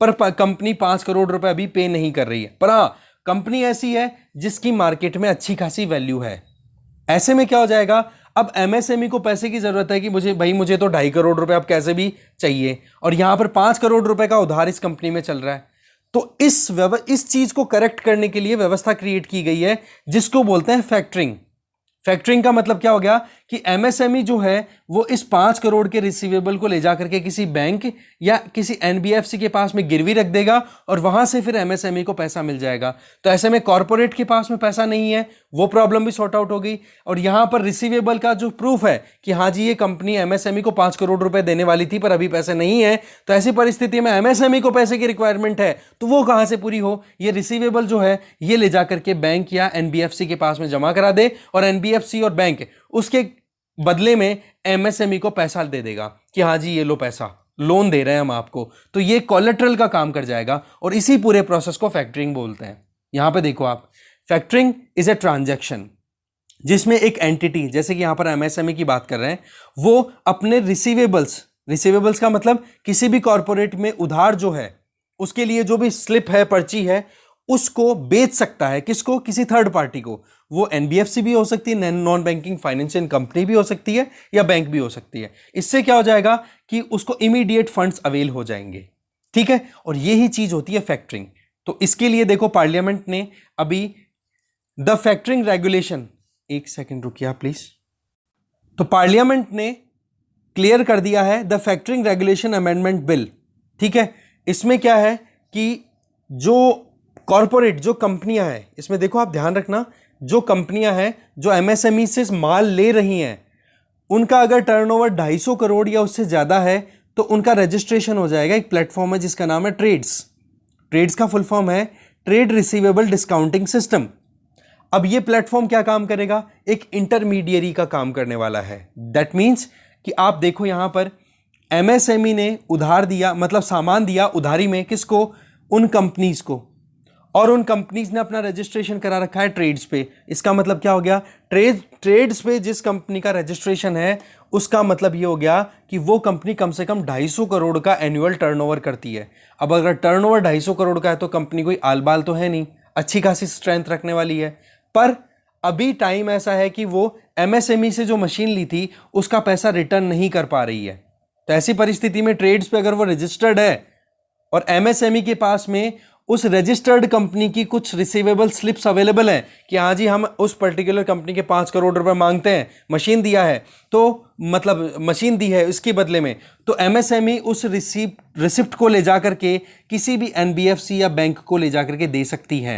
पर कंपनी 5 करोड़ रुपए अभी पे नहीं कर रही है, पर हाँ कंपनी ऐसी है जिसकी मार्केट में अच्छी खासी वैल्यू है। ऐसे में क्या हो जाएगा? अब MSME को पैसे की जरूरत है कि मुझे तो 2.5 करोड़ रुपए अब कैसे भी चाहिए, और यहां पर 5 करोड़ रुपए का उधार इस कंपनी में चल रहा है। तो इस चीज को करेक्ट करने के लिए व्यवस्था क्रिएट की गई है, जिसको बोलते हैं फैक्टरिंग। फैक्टरिंग का मतलब क्या हो गया कि MSME जो है वो इस 5 करोड़ के रिसीवेबल को ले जाकर के किसी बैंक या किसी NBFC के पास में गिरवी रख देगा, और वहां से फिर MSME को पैसा मिल जाएगा। तो ऐसे में कॉर्पोरेट के पास में पैसा नहीं है, वो प्रॉब्लम भी सॉर्ट आउट हो गई। और यहां पर रिसीवेबल का जो प्रूफ है कि हाँ जी ये कंपनी MSME को 5 करोड़ रुपए देने वाली थी पर अभी पैसे नहीं है, तो ऐसी परिस्थिति में MSME को पैसे की रिक्वायरमेंट है, तो वो कहां से पूरी हो? ये रिसीवेबल जो है ये ले जाकर के बैंक या NBFC के पास में जमा करा दे, और NBFC और बैंक उसके बदले में MSME को पैसा दे देगा कि हाँ जी ये लो पैसा, लोन दे रहे हैं हम आपको। तो ये कोलेटरल का काम कर जाएगा, और इसी पूरे प्रोसेस को फैक्टरिंग बोलते हैं। यहां पे देखो आप, फैक्टरिंग इज ए ट्रांजैक्शन जिसमें एक एंटिटी, जैसे कि यहां पर MSME की बात कर रहे हैं, वो अपने रिसीवेबल्स का मतलब किसी भी कॉर्पोरेट में उधार जो है उसके लिए जो भी स्लिप है, पर्ची है, उसको बेच सकता है। किसको? किसी थर्ड पार्टी को। वो NBFC भी हो सकती है, नॉन बैंकिंग फाइनेंशियल कंपनी भी हो सकती है, या बैंक भी हो सकती है। इससे क्या हो जाएगा कि उसको इमीडिएट फंड्स अवेल हो जाएंगे। ठीक है, और यही चीज होती है फैक्टरिंग। तो इसके लिए देखो पार्लियामेंट ने अभी द फैक्टरिंग रेगुलेशन, एक सेकेंड रुकिए आप प्लीज। तो पार्लियामेंट ने क्लियर कर दिया है the factoring regulation amendment bill. ठीक है, इसमें क्या है कि जो कॉर्पोरेट जो कंपनियां हैं, इसमें देखो आप ध्यान रखना, जो कंपनियां हैं जो MSME से माल ले रही हैं, उनका अगर टर्नओवर 250 करोड़ या उससे ज्यादा है तो उनका रजिस्ट्रेशन हो जाएगा। एक प्लेटफॉर्म है जिसका नाम है ट्रेड्स का फुल फॉर्म है ट्रेड रिसीवेबल डिस्काउंटिंग सिस्टम। अब ये प्लेटफॉर्म क्या काम करेगा, एक इंटरमीडियरी का काम करने वाला है। दैट मीन्स कि आप देखो यहां पर एमएसएमई ने उधार दिया, मतलब सामान दिया उधारी में, किसको, उन कंपनीज को, और उन कंपनीज ने अपना रजिस्ट्रेशन करा रखा है ट्रेड्स पे। इसका मतलब क्या हो गया, ट्रेड्स पे जिस कंपनी का रजिस्ट्रेशन है उसका मतलब ये हो गया कि वो कंपनी कम से कम 250 करोड़ का एनुअल टर्नओवर करती है। अब अगर टर्नओवर 250 करोड़ का है तो कंपनी कोई आलबाल तो है नहीं, अच्छी खासी स्ट्रेंथ रखने वाली है। पर अभी टाइम ऐसा है कि वो एमएसएमई से जो मशीन ली थी उसका पैसा रिटर्न नहीं कर पा रही है। तो ऐसी परिस्थिति में ट्रेड्स पे अगर वो रजिस्टर्ड है और एमएसएमई के पास में उस रजिस्टर्ड कंपनी की कुछ रिसीवेबल स्लिप्स अवेलेबल हैं कि हाँ जी हम उस पर्टिकुलर कंपनी के 5 करोड़ रुपए मांगते हैं, मशीन दिया है, तो मतलब मशीन दी है इसके बदले में, तो एमएसएमई उस रिसिप्ट को ले जाकर के किसी भी एनबीएफसी या बैंक को ले जाकर के दे सकती है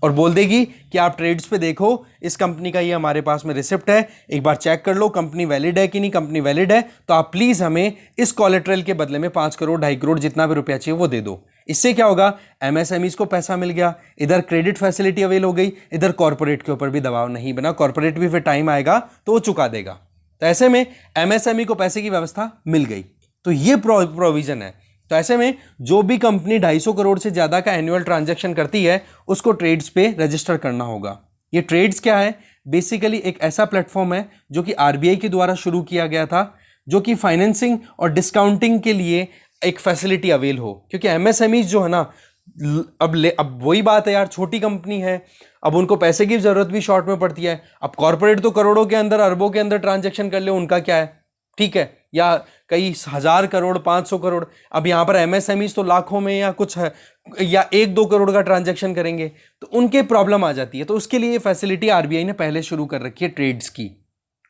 और बोल देगी कि आप ट्रेड्स पे देखो इस कंपनी का ये हमारे पास में रिसिप्ट है, एक बार चेक कर लो कंपनी वैलिड है कि नहीं। कंपनी वैलिड है तो आप प्लीज हमें इस कोलेट्रल के बदले में 5 करोड़ 2.5 करोड़ जितना भी रुपया चाहिए वो दे दो। इससे क्या होगा, एमएसएमईज को पैसा मिल गया, इधर क्रेडिट फैसिलिटी अवेल हो गई, इधर कॉर्पोरेट के ऊपर भी दबाव नहीं बना, कॉर्पोरेट भी फिर टाइम आएगा तो वो चुका देगा। तो ऐसे में एमएसएमई को पैसे की व्यवस्था मिल गई। तो ये प्रोविजन है। तो ऐसे में जो भी कंपनी 250 करोड़ से ज्यादा का एनुअल ट्रांजैक्शन करती है उसको ट्रेड्स पे रजिस्टर करना होगा। ये ट्रेड्स क्या है, बेसिकली एक ऐसा प्लेटफॉर्म है जो कि आरबीआई के द्वारा शुरू किया गया था, जो कि फाइनेंसिंग और डिस्काउंटिंग के लिए एक फैसिलिटी अवेल हो। क्योंकि एमएसएमईज जो है ना, अब वही बात है यार, छोटी कंपनी है, अब उनको पैसे की जरूरत भी शॉर्ट में पड़ती है। अब कॉर्पोरेट तो करोड़ों के अंदर अरबों के अंदर ट्रांजैक्शन कर ले, उनका क्या है, ठीक है, या कई 1000 करोड़ 500 करोड़। अब यहां पर एमएसएमईज तो लाखों में या कुछ है या 1-2 करोड़ का ट्रांजैक्शन करेंगे तो उनके प्रॉब्लम आ जाती है। तो उसके लिए ये फैसिलिटी आरबीआई ने पहले शुरू कर रखी है ट्रेड्स की।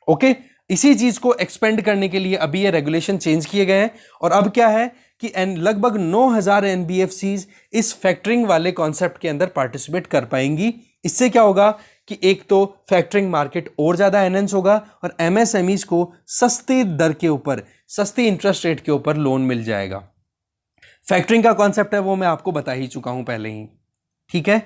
ओके, इसी चीज को एक्सपेंड करने के लिए अभी ये रेगुलेशन चेंज किए गए हैं और अब क्या है कि लगभग 9000 एनबीएफसीज इस फैक्टरिंग वाले कॉन्सेप्ट के अंदर पार्टिसिपेट कर पाएंगी। इससे क्या होगा कि एक तो फैक्टरिंग मार्केट और ज्यादा एनहेंस होगा और एमएसएमईज को सस्ती दर के ऊपर, सस्ती इंटरेस्ट रेट के ऊपर लोन मिल जाएगा। फैक्टरिंग का कॉन्सेप्ट है वो मैं आपको बता ही चुका हूं पहले ही, ठीक है।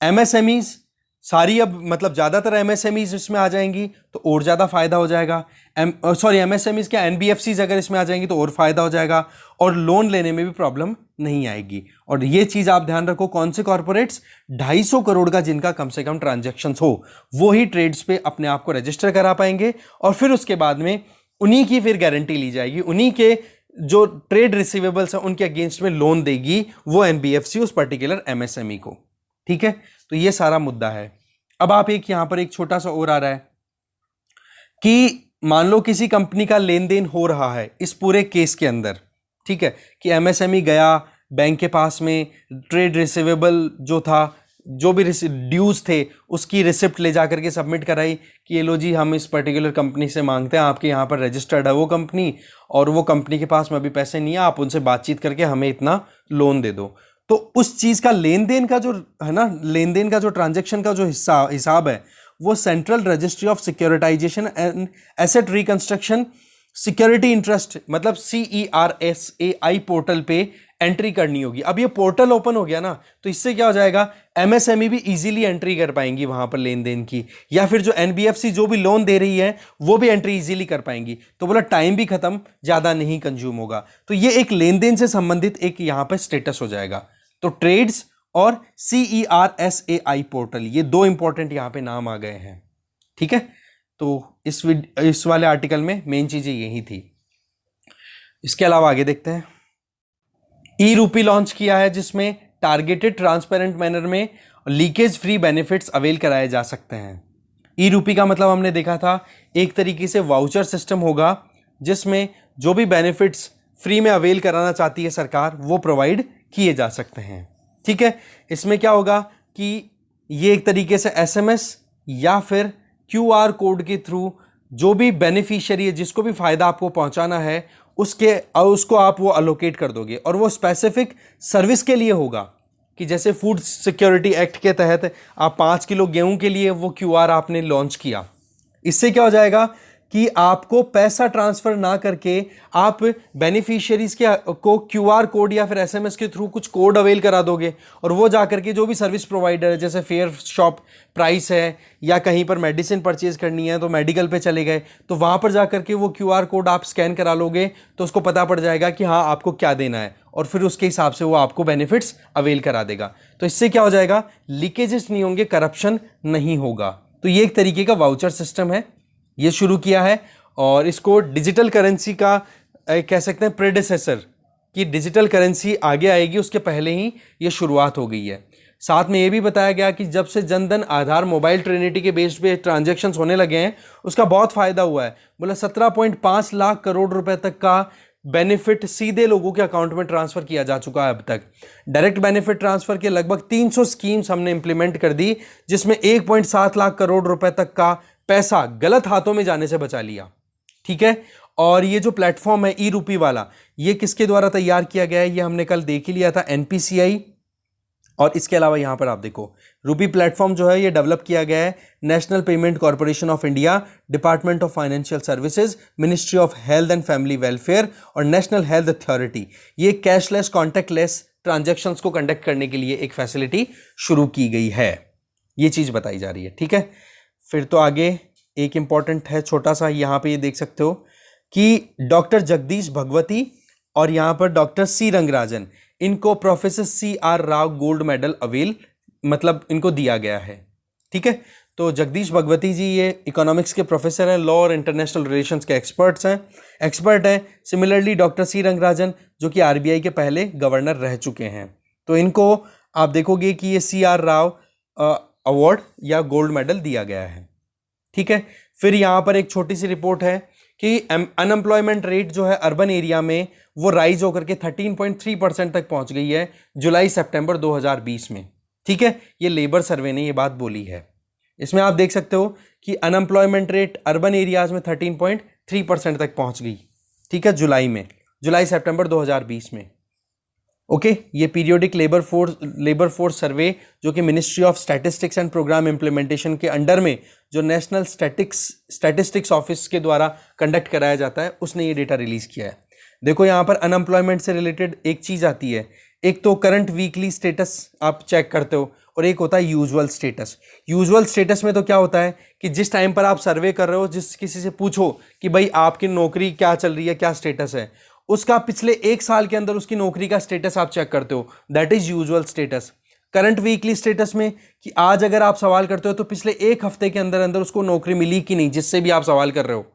एमएसएमईज सारी, अब मतलब ज्यादातर एमएसएमईज इसमें आ जाएंगी तो और ज्यादा फायदा हो जाएगा। एमएसएमईज क्या, एनबीएफसीज अगर इसमें आ जाएंगी तो और फायदा हो जाएगा और लोन लेने में भी प्रॉब्लम नहीं आएगी। और ये चीज आप ध्यान रखो, कौन से कॉर्पोरेट्स, 250 करोड़ का जिनका कम से कम ट्रांजैक्शन हो वो ही ट्रेड्स पे अपने आप को रजिस्टर करा पाएंगे और फिर उसके बाद में उन्हीं की फिर गारंटी ली जाएगी, उन्हीं के जो ट्रेड रिसीवेबल्स हैं उनके अगेंस्ट में लोन देगी वो एनबीएफसी उस पर्टिकुलर एमएसएमई को, ठीक है। तो ये सारा मुद्दा है। अब आप एक यहां पर एक छोटा सा और आ रहा है कि मान लो किसी कंपनी का लेन देन हो रहा है इस पूरे केस के अंदर, ठीक है, कि एमएसएमई गया बैंक के पास में, ट्रेड रिसीवेबल जो था, जो भी ड्यूज थे उसकी रिसिप्ट ले जाकर के सबमिट कराई कि ये लो जी हम इस पर्टिकुलर कंपनी से मांगते हैं, आपके यहाँ पर रजिस्टर्ड है वो कंपनी और वो कंपनी के पास में अभी पैसे नहीं है, आप उनसे बातचीत करके हमें इतना लोन दे दो। तो उस चीज का लेन देन का जो है ना, लेन देन का जो ट्रांजैक्शन का जो हिसाब है वो central registry of securitisation and asset reconstruction security interest मतलब CERSAI पोर्टल पे एंट्री करनी होगी। अब ये पोर्टल ओपन हो गया ना तो इससे क्या हो जाएगा, एमएसएमई भी इजीली एंट्री कर पाएंगी वहां पर लेन देन की, या फिर जो एनबीएफसी जो भी लोन दे रही है वो भी एंट्री इजीली कर पाएंगी। तो बोला टाइम भी खत्म, ज्यादा नहीं कंज्यूम होगा। तो ये एक लेन देन से संबंधित एक यहां पर स्टेटस हो जाएगा। तो ट्रेड्स और CERSAI पोर्टल, ये दो इंपॉर्टेंट यहां पे नाम आ गए हैं, ठीक है। तो इस वाले आर्टिकल में मेन चीजें यही थी। इसके अलावा आगे देखते हैं। ई रूपी लॉन्च किया है जिसमें टारगेटेड ट्रांसपेरेंट मैनर में लीकेज फ्री बेनिफिट्स अवेल कराए जा सकते हैं। ई रूपी का मतलब हमने देखा था एक तरीके से वाउचर सिस्टम होगा जिसमें जो भी बेनिफिट्स फ्री में अवेल कराना चाहती है सरकार वो प्रोवाइड किए जा सकते हैं, ठीक है। इसमें क्या होगा कि ये एक तरीके से SMS या फिर QR कोड के थ्रू जो भी बेनिफिशियरी है जिसको भी फायदा आपको पहुंचाना है उसको आप वो अलोकेट कर दोगे और वो स्पेसिफिक सर्विस के लिए होगा। कि जैसे फूड सिक्योरिटी एक्ट के तहत आप 5 किलो गेहूं के लिए वो QR आपने लॉन्च किया, इससे क्या हो जाएगा कि आपको पैसा ट्रांसफर ना करके आप बेनिफिशियरीज के को क्यूआर कोड या फिर एसएमएस के थ्रू कुछ कोड अवेल करा दोगे और वो जाकर के जो भी सर्विस प्रोवाइडर है, जैसे फेयर शॉप प्राइस है या कहीं पर मेडिसिन परचेज करनी है तो मेडिकल पे चले गए, तो वहाँ पर जाकर के वो क्यूआर कोड आप स्कैन करा लोगे तो उसको पता पड़ जाएगा कि हाँ आपको क्या देना है और फिर उसके हिसाब से वो आपको बेनिफिट्स अवेल करा देगा। तो इससे क्या हो जाएगा, लीकेजेस नहीं होंगे, करप्शन नहीं होगा। तो ये एक तरीके का वाउचर सिस्टम है, ये शुरू किया है और इसको डिजिटल करेंसी का कह सकते हैं प्रेडेसेसर, कि डिजिटल करेंसी आगे आएगी उसके पहले ही ये शुरुआत हो गई है। साथ में ये भी बताया गया कि जब से जनधन आधार मोबाइल ट्रिनिटी के बेस पे ट्रांजैक्शंस होने लगे हैं उसका बहुत फायदा हुआ है। बोला 17.5 लाख करोड़ रुपए तक का बेनिफिट सीधे लोगों के अकाउंट में ट्रांसफर किया जा चुका है अब तक। डायरेक्ट बेनिफिट ट्रांसफर के लगभग 300 स्कीम्स हमने इंप्लीमेंट कर दी, जिसमें 1.7 लाख करोड़ रुपए तक का पैसा गलत हाथों में जाने से बचा लिया। ठीक है, और ये जो प्लेटफॉर्म है ई रूपी वाला, ये किसके द्वारा तैयार किया गया है, ये हमने कल देख ही लिया था, एनपीसीआई। और इसके अलावा यहां पर आप देखो रूपी प्लेटफॉर्म जो है ये डेवलप किया गया है national payment corporation of India, department of financial services, ministry of health and family welfare और नेशनल हेल्थ अथॉरिटी। ये कैशलेस कॉन्टैक्टलेस ट्रांजैक्शंस को कंडक्ट करने के लिए एक फैसिलिटी शुरू की गई है, ये चीज बताई जा रही है। ठीक है, फिर तो आगे एक इंपॉर्टेंट है छोटा सा, यहां पे ये देख सकते हो कि डॉक्टर जगदीश भगवती और यहां पर डॉक्टर सी रंगराजन, इनको professor C R Rao gold medal अवेल मतलब इनको दिया गया है। ठीक है, तो जगदीश भगवती जी ये इकोनॉमिक्स के प्रोफेसर हैं, लॉ और इंटरनेशनल रिलेशंस के एक्सपर्ट हैं। सिमिलरली डॉक्टर सी रंगराजन जो कि आरबीआई के पहले गवर्नर रह चुके हैं, तो इनको आप देखोगे कि ये सी आर राव अवार्ड या गोल्ड मेडल दिया गया है। ठीक है, फिर यहां पर एक छोटी सी रिपोर्ट है कि अनएम्प्लॉयमेंट रेट जो है अर्बन एरिया में वो राइज होकर के 13.3% तक पहुंच गई है जुलाई सितंबर 2020 में। ठीक है, ये लेबर सर्वे ने ये बात बोली है। इसमें आप देख सकते हो कि अनएम्प्लॉयमेंट रेट अर्बन एरियाज में 13.3% तक पहुंच गई। ठीक है, जुलाई सितंबर 2020 में। ओके, ये पीरियोडिक लेबर फोर्स सर्वे जो कि ministry of statistics and programme implementation के अंडर में जो नेशनल स्टैटिस्टिक्स ऑफिस के द्वारा कंडक्ट कराया जाता है, उसने ये डेटा रिलीज किया है। देखो यहाँ पर अनएम्प्लॉयमेंट से रिलेटेड एक चीज आती है, एक तो करंट वीकली स्टेटस आप चेक करते हो और एक होता है यूजुअल स्टेटस। यूजुअल स्टेटस में तो क्या होता है कि जिस टाइम पर आप सर्वे कर रहे हो, जिस किसी से पूछो कि भाई आपकी नौकरी क्या चल रही है, क्या स्टेटस है, उसका पिछले 1 साल के अंदर उसकी नौकरी का स्टेटस आप चेक करते हो, that is usual status. Current weekly status में कि आज अगर आप सवाल करते हो तो पिछले 1 हफ्ते के अंदर अंदर उसको नौकरी मिली कि नहीं, जिससे भी आप सवाल कर रहे हो।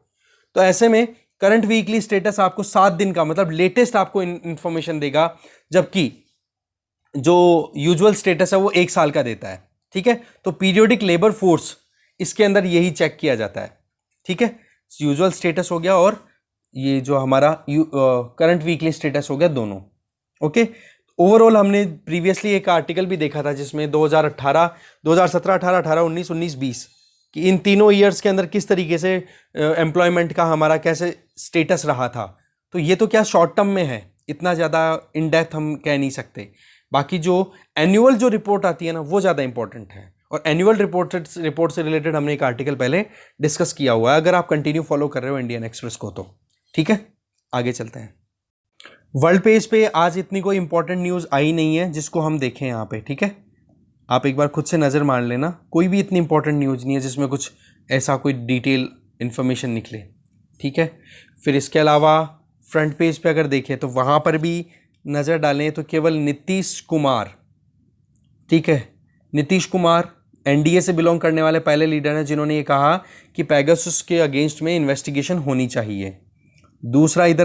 तो ऐसे में करंट वीकली स्टेटस आपको 7 दिन का मतलब लेटेस्ट आपको इंफॉर्मेशन देगा, जबकि जो यूजुअल स्टेटस है वो 1 साल का देता है। ठीक है, तो पीरियोडिक लेबर फोर्स इसके अंदर यही चेक किया जाता है। ठीक है, यूजुअल स्टेटस हो गया और ये जो हमारा करंट वीकली स्टेटस हो गया, दोनों। ओके, ओवरऑल हमने प्रीवियसली एक आर्टिकल भी देखा था जिसमें 2017, 18, 19, 20 कि इन तीनों ईयर्स के अंदर किस तरीके से एम्प्लॉयमेंट का हमारा कैसे स्टेटस रहा था। तो ये तो क्या शॉर्ट टर्म में है, इतना ज़्यादा इन डेप्थ हम कह नहीं सकते। बाकी जो एनुअल जो रिपोर्ट आती है ना, वो ज़्यादा इंपॉर्टेंट है, और एनुअल रिपोर्ट से रिलेटेड हमने एक आर्टिकल पहले डिस्कस किया हुआ है, अगर आप कंटिन्यू फॉलो कर रहे हो इंडियन एक्सप्रेस को तो। ठीक है, आगे चलते हैं। वर्ल्ड पेज पे आज इतनी कोई इंपॉर्टेंट न्यूज़ आई नहीं है जिसको हम देखें यहाँ पे। ठीक है, आप एक बार खुद से नज़र मार लेना, कोई भी इतनी इंपॉर्टेंट न्यूज़ नहीं है जिसमें कुछ ऐसा कोई डिटेल इन्फॉर्मेशन निकले। ठीक है, फिर इसके अलावा फ्रंट पेज पे अगर देखें तो वहाँ पर भी नज़र डालें तो केवल नीतीश कुमार, ठीक है, नीतीश कुमार एनडीए से बिलोंग करने वाले पहले लीडर हैं जिन्होंने ये कहा कि पेगासस के अगेंस्ट में इन्वेस्टिगेशन होनी चाहिए। दूसरा इधर